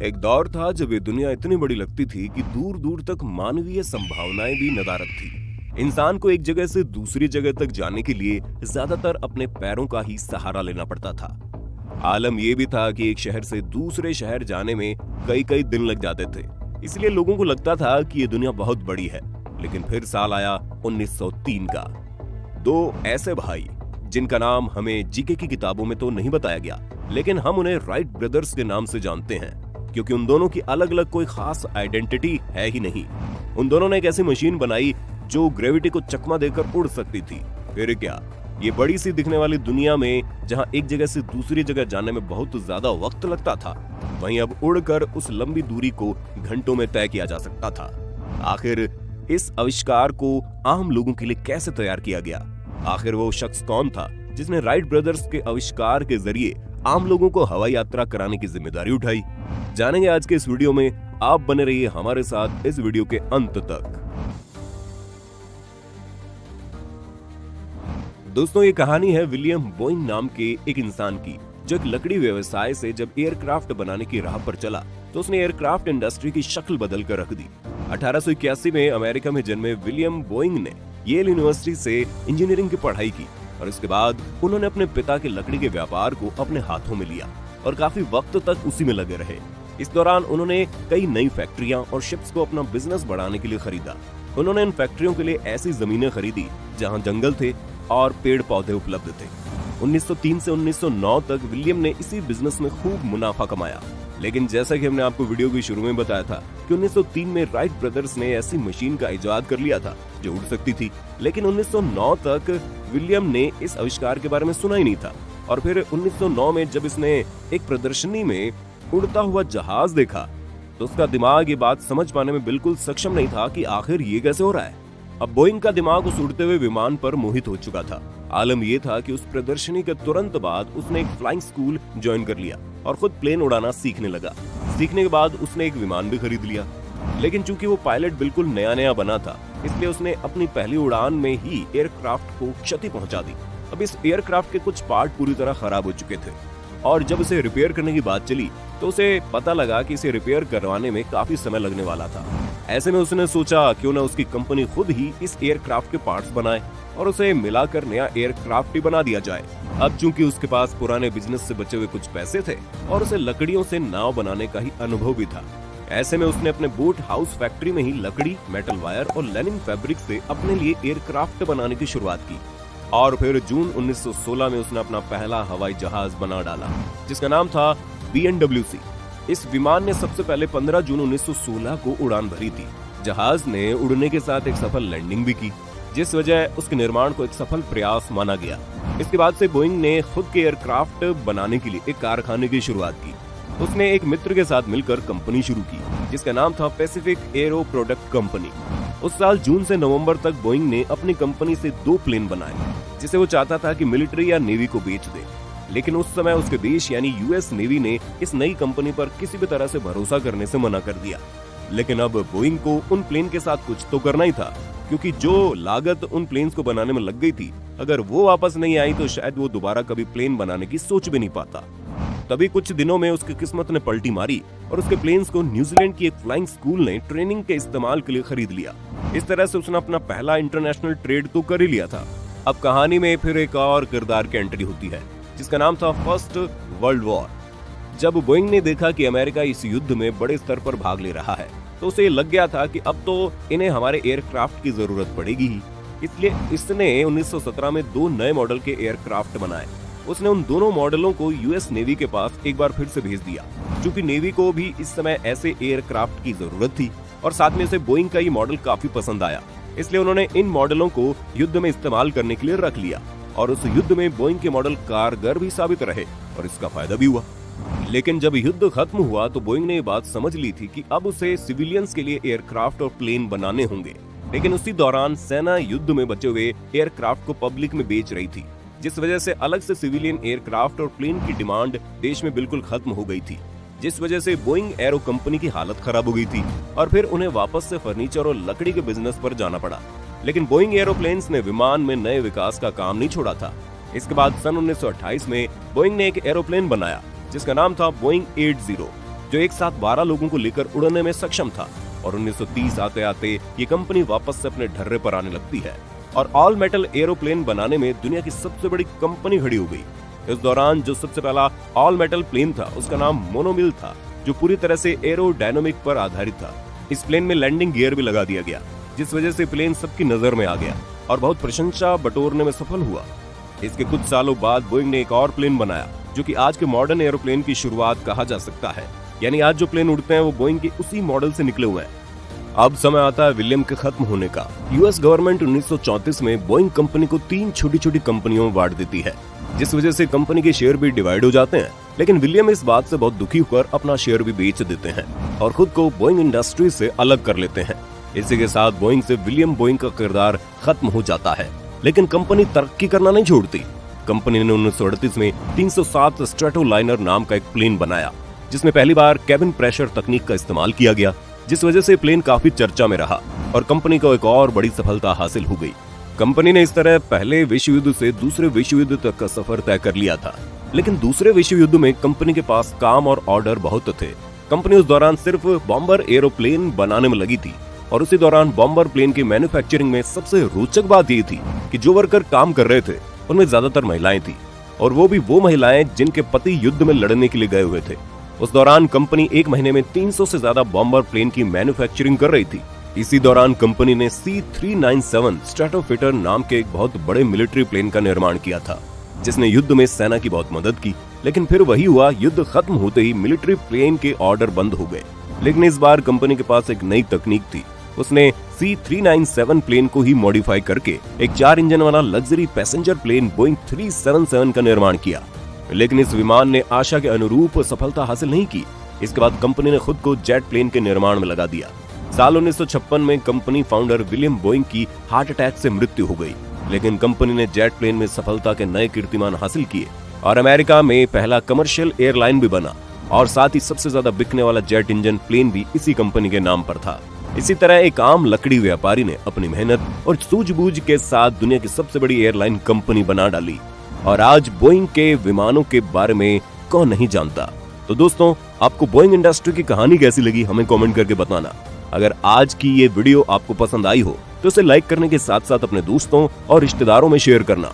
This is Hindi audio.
एक दौर था जब ये दुनिया इतनी बड़ी लगती थी कि दूर दूर तक मानवीय संभावनाएं भी नदारद थी। इंसान को एक जगह से दूसरी जगह तक जाने के लिए ज्यादातर अपने पैरों का ही सहारा लेना पड़ता था। आलम ये भी था कि एक शहर से दूसरे शहर जाने में कई कई दिन लग जाते थे, इसलिए लोगों को लगता था कि ये दुनिया बहुत बड़ी है। लेकिन फिर साल आया 1903 का। दो ऐसे भाई जिनका नाम हमें जीके की किताबों में तो नहीं बताया गया, लेकिन हम उन्हें राइट ब्रदर्स के नाम से जानते हैं, क्योंकि उन दोनों की अलग अलग कोई खास आइडेंटिटी है ही नहीं। उन दोनों ने एक ऐसी मशीन बनाई जो ग्रेविटी को चकमा देकर उड़ सकती थी। फिर क्या, ये बड़ी सी दिखने वाली दुनिया में जहां एक जगह से दूसरी जगह जाने में बहुत ज्यादा वक्त लगता था, वहीं अब उड़कर उस लंबी दूरी को घंटों में तय किया जा सकता था। आखिर इस आविष्कार को आम लोगों के लिए कैसे तैयार किया गया? आखिर वो शख्स कौन था जिसने राइट ब्रदर्स के आविष्कार के जरिए आम लोगों को हवाई यात्रा कराने की जिम्मेदारी उठाई? जानेंगे आज के इस वीडियो में। आप बने रहिए हमारे साथ इस वीडियो के अंत तक। दोस्तों, ये कहानी है विलियम बोइंग नाम के एक इंसान की, जो एक लकड़ी व्यवसाय से जब एयरक्राफ्ट बनाने की राह पर चला तो उसने एयरक्राफ्ट इंडस्ट्री की शक्ल बदल कर रख दी। 1881 में अमेरिका में जन्मे विलियम बोइंग ने येल यूनिवर्सिटी से इंजीनियरिंग की पढ़ाई की और इसके बाद उन्होंने अपने पिता के लकड़ी के व्यापार को अपने हाथों में लिया और काफी वक्त तक उसी में लगे रहे। इस दौरान उन्होंने कई नई फैक्ट्रियां और शिप्स को अपना बिजनेस बढ़ाने के लिए खरीदा। उन्होंने इन फैक्ट्रियों के लिए ऐसी जमीनें खरीदी जहां जंगल थे और पेड़ पौधे उपलब्ध थे। 1903 से 1909 तक विलियम ने इसी बिजनेस में खूब मुनाफा कमाया। लेकिन जैसा कि हमने आपको वीडियो के शुरू में बताया था कि 1903 में राइट ब्रदर्स ने ऐसी मशीन का इजाद कर लिया था जो उड़ सकती थी, लेकिन 1909 तक विलियम ने इस आविष्कार के बारे में सुना ही नहीं था। और फिर 1909 में जब इसने एक प्रदर्शनी में उड़ता हुआ जहाज देखा तो उसका दिमाग ये बात समझ पाने में बिल्कुल सक्षम नहीं था कि आखिर ये कैसे हो रहा है। अब बोइंग का दिमाग उस उड़ते हुए विमान पर मोहित हो चुका था। आलम ये था कि उस प्रदर्शनी के तुरंत बाद उसने एक फ्लाइंग स्कूल ज्वाइन कर लिया और खुद प्लेन उड़ाना सीखने लगा। सीखने के बाद उसने एक विमान भी खरीद लिया, लेकिन चूंकि वो पायलट बिल्कुल नया नया बना था, इसलिए उसने अपनी पहली उड़ान में ही एयरक्राफ्ट को क्षति पहुंचा दी। अब इस एयरक्राफ्ट के कुछ पार्ट पूरी तरह खराब हो चुके थे और जब उसे रिपेयर करने की बात चली तो उसे पता लगा कि इसे रिपेयर करवाने में काफी समय लगने वाला था। ऐसे में उसने सोचा क्यों ना उसकी कंपनी खुद ही इस एयरक्राफ्ट के पार्ट्स बनाए और उसे मिलाकर नया एयरक्राफ्ट ही बना दिया जाए। अब चूंकि उसके पास पुराने बिजनेस से बचे हुए कुछ पैसे थे और उसे लकड़ियों से नाव बनाने का ही अनुभव भी था, ऐसे में उसने अपने बोट हाउस फैक्ट्री में ही लकड़ी, मेटल वायर और लेनिन फैब्रिक से अपने लिए एयरक्राफ्ट बनाने की शुरुआत की। और फिर जून 1916 में उसने अपना पहला हवाई जहाज बना डाला, जिसका नाम था BNWC। इस विमान ने सबसे पहले 15 जून 1916 को उड़ान भरी थी। जहाज ने उड़ने के साथ एक सफल लैंडिंग भी की, जिस वजह उसके निर्माण को एक सफल प्रयास माना गया। इसके बाद से बोइंग ने खुद के एयरक्राफ्ट बनाने के लिए एक कारखाने की शुरुआत की। उसने एक मित्र के साथ मिलकर कंपनी शुरू की, जिसका नाम था पैसिफिक एरो प्रोडक्ट कंपनी। उस साल जून से नवंबर तक बोइंग ने अपनी कंपनी से 2 प्लेन बनाए, जिसे वो चाहता था कि मिलिट्री या नेवी को बेच दे। लेकिन उस समय उसके देश यानी यूएस नेवी ने इस नई कंपनी पर किसी भी तरह से भरोसा करने से मना कर दिया। लेकिन अब बोइंग को उन प्लेन के साथ कुछ तो करना ही था, क्योंकि जो लागत उन प्लेन्स को बनाने में लग गई थी, अगर वो वापस नहीं आई तो शायद वो दोबारा कभी प्लेन बनाने की सोच भी नहीं पाता। तभी कुछ दिनों में उसकी किस्मत ने पलटी मारी और उसके प्लेन्स को न्यूजीलैंड की एक फ्लाइंग स्कूल ने ट्रेनिंग के इस्तेमाल के लिए खरीद लिया। इस तरह से उसने अपना पहला इंटरनेशनल ट्रेड तो कर ही लिया था। अब कहानी में फिर एक और किरदार की एंट्री होती है, जिसका नाम था फर्स्ट वर्ल्ड वॉर। जब बोइंग ने देखा कि अमेरिका इस युद्ध में बड़े स्तर पर भाग ले रहा है तो उसे लग गया था कि अब तो इन्हें हमारे एयरक्राफ्ट की जरूरत पड़ेगी ही। इसलिए इसने 1917 में 2 नए मॉडल के एयरक्राफ्ट बनाए। उसने उन दोनों मॉडलों को यूएस नेवी के पास एक बार फिर से भेज दिया, क्योंकि नेवी को भी इस समय ऐसे एयरक्राफ्ट की जरूरत थी और साथ में उसे बोइंग का ये मॉडल काफी पसंद आया। इसलिए उन्होंने इन मॉडलों को युद्ध में इस्तेमाल करने के लिए रख लिया और उस युद्ध में बोइंग के मॉडल कारगर भी साबित रहे और इसका फायदा भी हुआ। लेकिन जब युद्ध खत्म हुआ तो बोइंग ने ये बात समझ ली थी कि अब उसे सिविलियंस के लिए एयरक्राफ्ट और प्लेन बनाने होंगे। लेकिन उसी दौरान सेना युद्ध में बचे हुए एयरक्राफ्ट को पब्लिक में बेच रही थी, जिस वजह से अलग से सिविलियन एयरक्राफ्ट और प्लेन की डिमांड देश में बिल्कुल खत्म हो गई थी, जिस वजह से बोइंग एरो कंपनी की हालत खराब हो गई थी और फिर उन्हें वापस से फर्नीचर और लकड़ी के बिजनेस पर जाना पड़ा। लेकिन बोइंग एरोप्लेन्स ने विमान में नए विकास का काम नहीं छोड़ा था। इसके बाद सन 1928 में बोइंग ने एक एरोप्लेन बनाया जिसका नाम था बोइंग 80। जो एक साथ 12 लोगों को लेकर उड़ने में सक्षम था। और 1930 आते आते ये कंपनी वापस से अपने ढर्रे पर आने लगती है और ऑल मेटल एरोप्लेन बनाने में दुनिया की सबसे बड़ी कंपनी खड़ी हो गई। इस दौरान जो सबसे पहला ऑल मेटल प्लेन था उसका नाम मोनोमिल था, जो पूरी तरह से एरोडायनामिक पर आधारित था। इस प्लेन में लैंडिंग गियर भी लगा दिया गया, जिस वजह से प्लेन सबकी नजर में आ गया और बहुत प्रशंसा बटोरने में सफल हुआ। इसके कुछ सालों बाद बोइंग ने एक और प्लेन बनाया, जो कि आज के मॉडर्न एरोप्लेन की शुरुआत कहा जा सकता है। यानी आज जो प्लेन उड़ते हैं वो बोइंग के उसी मॉडल से निकले हुए हैं। अब समय आता है विलियम के खत्म होने का। यूएस गवर्नमेंट 1934 में बोइंग कंपनी को 3 छोटी छोटी कंपनियों में बांट देती है, जिस वजह से कंपनी के शेयर भी डिवाइड हो जाते हैं। लेकिन विलियम इस बात से बहुत दुखी होकर अपना शेयर भी बेच देते हैं और खुद को बोइंग इंडस्ट्री से अलग कर लेते हैं। इसी के साथ बोइंग से विलियम बोइंग का किरदार खत्म हो जाता है। लेकिन कंपनी तरक्की करना नहीं छोड़ती। कंपनी ने 1938 में 307 स्ट्रेटोलाइनर नाम का एक प्लेन बनाया, जिसमें पहली बार केबिन प्रेशर तकनीक का इस्तेमाल किया गया, जिस वजह से प्लेन काफी चर्चा में रहा और कंपनी को एक और बड़ी सफलता हासिल हो गई। कंपनी ने इस तरह पहले विश्व युद्ध से दूसरे विश्व युद्ध तक का सफर तय कर लिया था। लेकिन दूसरे विश्व युद्ध में कंपनी के पास काम और ऑर्डर बहुत थे। कंपनी उस दौरान सिर्फ बॉम्बर एरोप्लेन बनाने में लगी थी और उसी दौरान बॉम्बर प्लेन की मैन्युफैक्चरिंग में सबसे रोचक बात ये थी कि जो वर्कर काम कर रहे थे उनमें ज्यादातर महिलाएं थी, और वो भी वो महिलाएं जिनके पति युद्ध में लड़ने के लिए गए हुए थे। उस दौरान कंपनी एक महीने में 300 से ज्यादा बॉम्बर प्लेन की मैन्युफैक्चरिंग कर रही थी। इसी दौरान कंपनी ने C397 स्ट्रेटोफिटर नाम के एक बहुत बड़े मिलिट्री प्लेन का निर्माण किया था, जिसने युद्ध में सेना की बहुत मदद की। लेकिन फिर वही हुआ, युद्ध खत्म होते ही मिलिट्री प्लेन के ऑर्डर बंद हो गए। लेकिन इस बार कंपनी के पास एक नई तकनीक थी। उसने C397 प्लेन को ही मॉडिफाई करके एक 4 इंजन वाला लग्जरी पैसेंजर प्लेन बोइंग 377 का निर्माण किया। लेकिन इस विमान ने आशा के अनुरूप सफलता हासिल नहीं की। इसके बाद कंपनी ने खुद को जेट प्लेन के निर्माण में लगा दिया। साल 1956 में कंपनी फाउंडर विलियम बोइंग की हार्ट अटैक से मृत्यु हो गई। लेकिन कंपनी ने जेट प्लेन में सफलता के नए कीर्तिमान हासिल किए और अमेरिका में पहला कमर्शियल एयरलाइन भी बना, और साथ ही सबसे ज्यादा बिकने वाला जेट इंजन प्लेन भी इसी कंपनी के नाम पर था। इसी तरह एक आम लकड़ी व्यापारी ने अपनी मेहनत और सूझबूझ के साथ दुनिया की सबसे बड़ी एयरलाइन कंपनी बना डाली। और आज बोइंग के विमानों के बारे में कौन नहीं जानता। तो दोस्तों, आपको बोइंग इंडस्ट्री की कहानी कैसी लगी हमें कमेंट करके बताना। अगर आज की ये वीडियो आपको पसंद आई हो तो इसे लाइक करने के साथ साथ अपने दोस्तों और रिश्तेदारों में शेयर करना।